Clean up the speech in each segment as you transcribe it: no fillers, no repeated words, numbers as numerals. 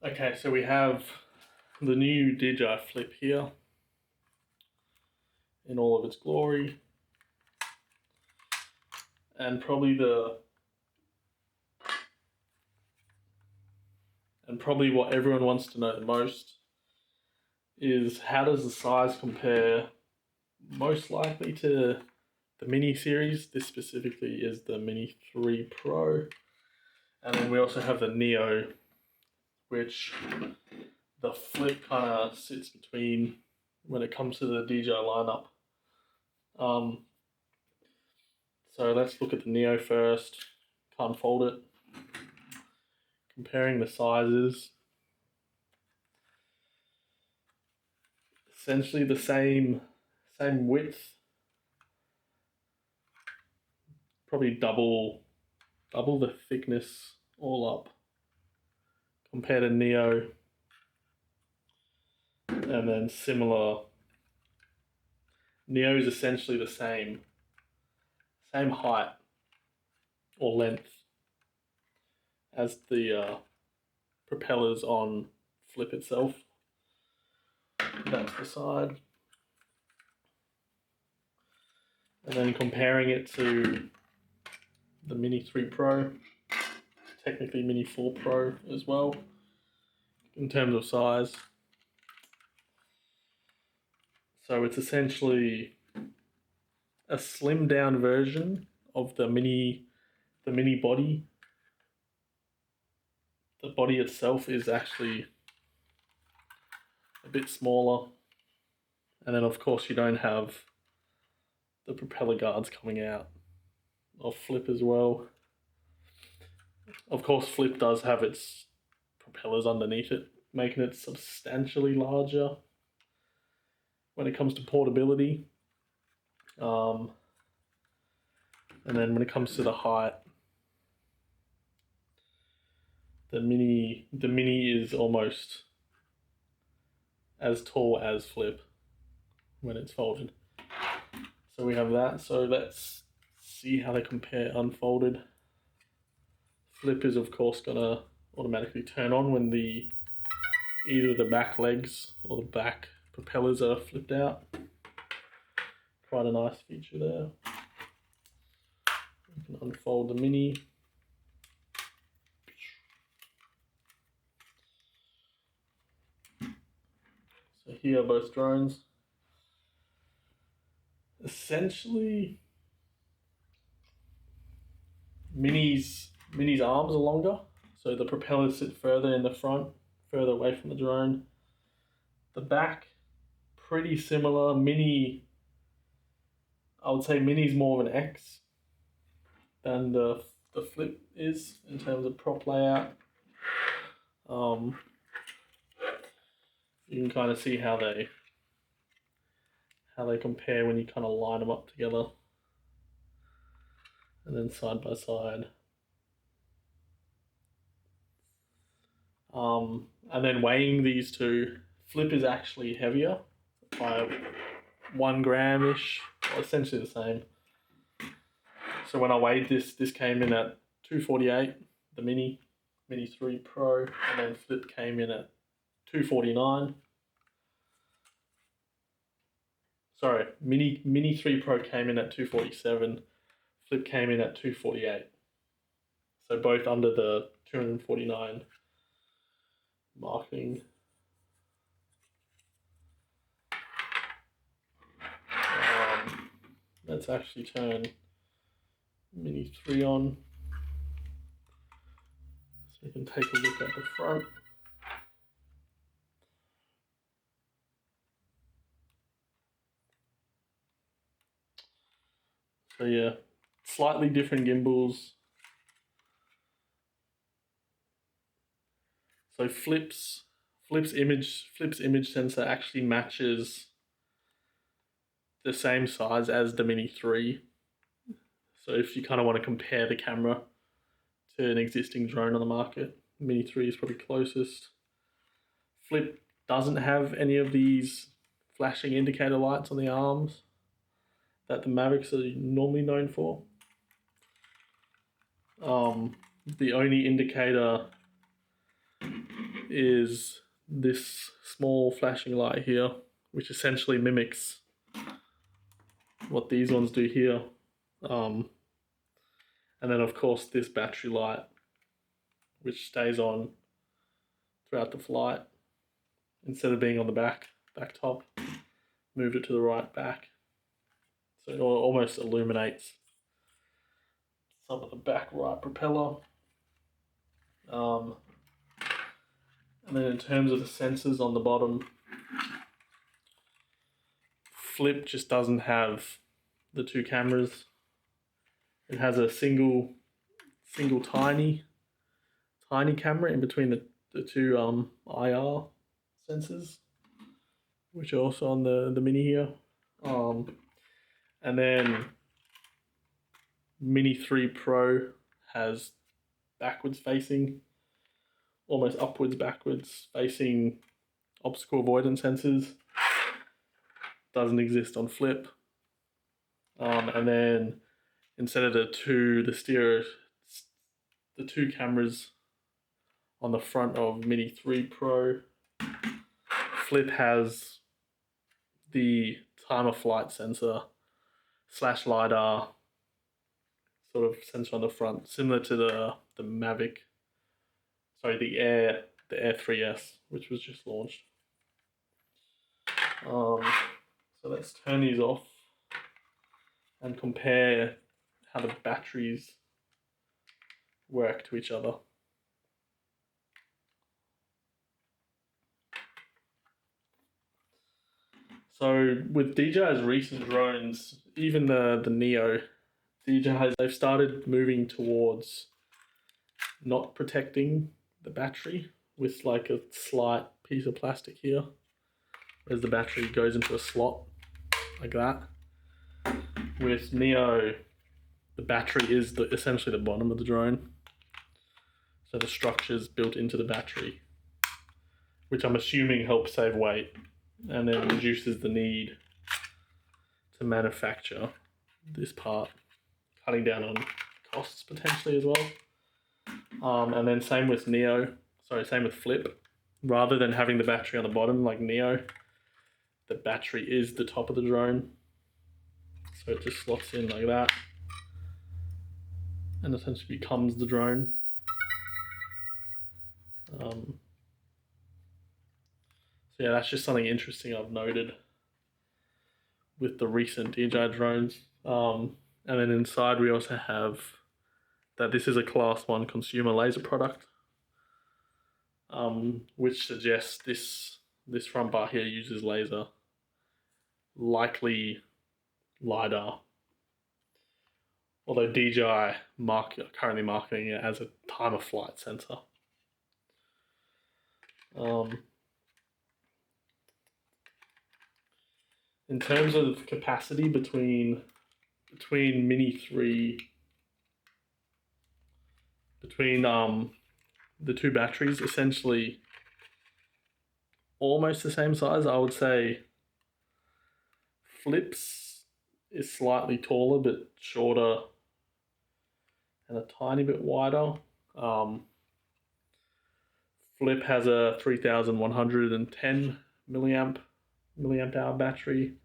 Okay, so we have the new DJI Flip here in all of its glory, and probably what everyone wants to know the most is how does the size compare most likely to the Mini series. This specifically is the Mini 3 Pro, and then we also have the Neo, which the Flip kind of sits between when it comes to the DJI lineup. So let's look at the Neo first. Can't fold it. Comparing the sizes. Essentially the same width. Probably double the thickness all up compared to Neo. And then similar. Neo is essentially the same height or length as the propellers on Flip itself. That's the side. And then comparing it to the Mini 3 Pro, technically Mini 4 Pro as well, in terms of size. So it's essentially a slimmed down version of the mini body. The body itself is actually a bit smaller. And then of course you don't have the propeller guards coming out of Flip as well. Of course Flip does have its propellers underneath it, making it substantially larger when it comes to portability. And then when it comes to the height, the Mini is almost as tall as Flip when it's folded. So we have that. So let's see how they compare unfolded. Flip is of course gonna automatically turn on when either the back legs or the back propellers are flipped out. Quite a nice feature there. You can unfold the Mini. So here are both drones. Essentially, Mini's arms are longer, so the propellers sit further in the front, further away from the drone. The back, pretty similar. I would say Mini's more of an X than the Flip is in terms of prop layout. You can kind of see how they compare when you kind of line them up together, and then side by side. And then weighing these two, Flip is actually heavier by 1 gram-ish, essentially the same. So when I weighed this came in at 248, the Mini 3 Pro, and then Flip came in at 249. Sorry, Mini 3 Pro came in at 247, Flip came in at 248. So both under the 249 marking. Let's actually turn Mini 3 on so we can take a look at the front. So yeah, slightly different gimbals. So Flip's image sensor actually matches the same size as the Mini 3. So if you kind of want to compare the camera to an existing drone on the market, Mini 3 is probably closest. Flip doesn't have any of these flashing indicator lights on the arms that the Mavics are normally known for. The only indicator is this small flashing light here, which essentially mimics what these ones do here. And then of course this battery light, which stays on throughout the flight. Instead of being on the back top, moved it to the right back. So it almost illuminates some of the back right propeller. And then in terms of the sensors on the bottom, Flip just doesn't have the two cameras. It has a single tiny camera in between the two IR sensors, which are also on the Mini here. And then Mini 3 Pro has backwards facing, almost upwards backwards facing obstacle avoidance sensors. Doesn't exist on Flip. And then instead of the two cameras on the front of Mini 3 Pro, Flip has the time of flight sensor / LiDAR sort of sensor on the front, similar to the Mavic, sorry, the Air 3S, which was just launched. So let's turn these off and compare how the batteries work to each other. So with DJI's recent drones, even the Neo, they've started moving towards not protecting the battery with like a slight piece of plastic here, as the battery goes into a slot like that. With Neo, the battery is essentially the bottom of the drone. So the structure's built into the battery, which I'm assuming helps save weight and then reduces the need to manufacture this part, cutting down on costs potentially as well. And then same with Flip. Rather than having the battery on the bottom like Neo, the battery is the top of the drone. So it just slots in like that and essentially becomes the drone. So yeah, that's just something interesting I've noted with the recent DJI drones. And then inside we also have that this is a Class 1 consumer laser product, which suggests this front bar here uses laser, likely LiDAR. Although DJI currently marketing it as a time of flight sensor. In terms of capacity between Mini 3, the two batteries, essentially almost the same size. I would say Flip's is slightly taller but shorter and a tiny bit wider. Flip has a 3110 milliamp hour battery,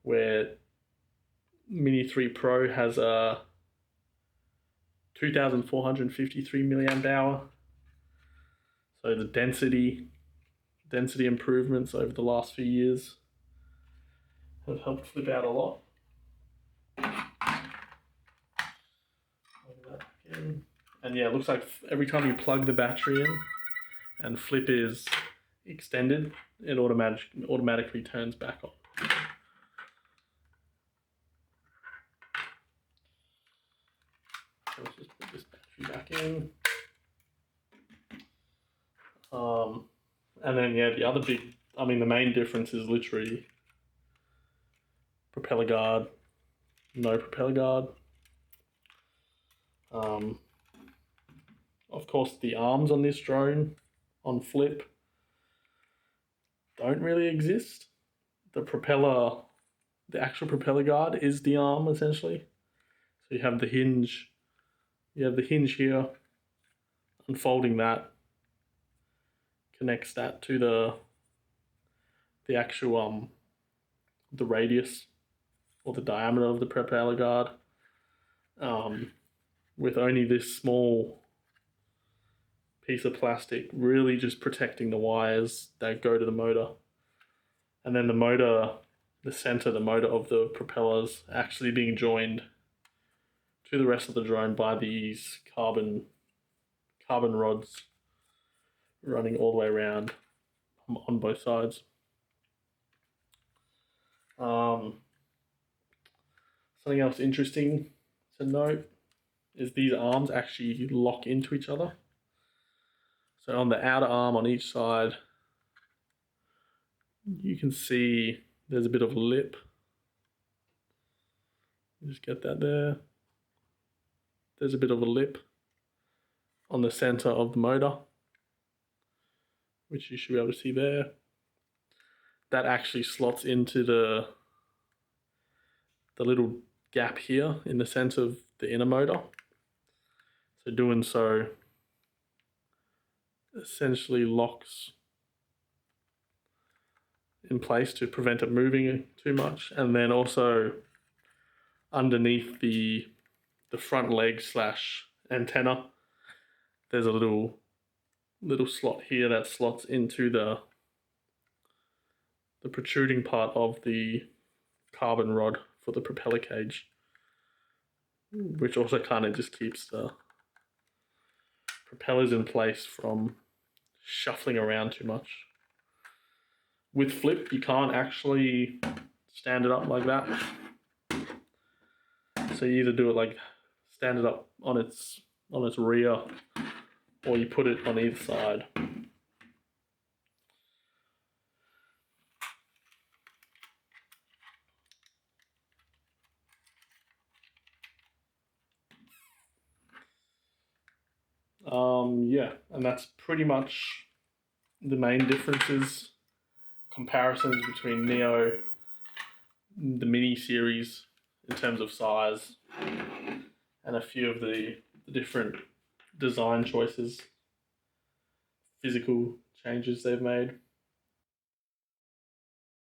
where Mini 3 Pro has a 2453 milliamp hour. So the density improvements over the last few years have helped Flip out a lot. And yeah, it looks like every time you plug the battery in and Flip is extended, it automatically turns back on. So let's just put this battery back in. And then yeah, the main difference is literally propeller guard, no propeller guard. Of course, the arms on this drone on Flip don't really exist. The actual propeller guard is the arm essentially. So you have the hinge here, unfolding that connects that to the actual the radius or the diameter of the propeller guard, with only this small piece of plastic really just protecting the wires that go to the motor. And then the motor, the center, the motor of the propellers actually being joined to the rest of the drone by these carbon rods running all the way around on both sides. Something else interesting to note is these arms actually lock into each other. So on the outer arm on each side, you can see there's a bit of a lip. Just get that there. There's a bit of a lip on the center of the motor, which you should be able to see there. That actually slots into the little gap here in the center of the inner motor. So doing so essentially locks in place to prevent it moving too much. And then also underneath the front leg / antenna, there's a little slot here that slots into the protruding part of the carbon rod for the propeller cage, which also kind of just keeps the propellers in place from shuffling around too much. With Flip, you can't actually stand it up like that. So you either do it like stand it up on its rear, or you put it on either side. Yeah, and that's pretty much the main differences, comparisons between Neo, the Mini series in terms of size, and a few of the different design choices, physical changes they've made.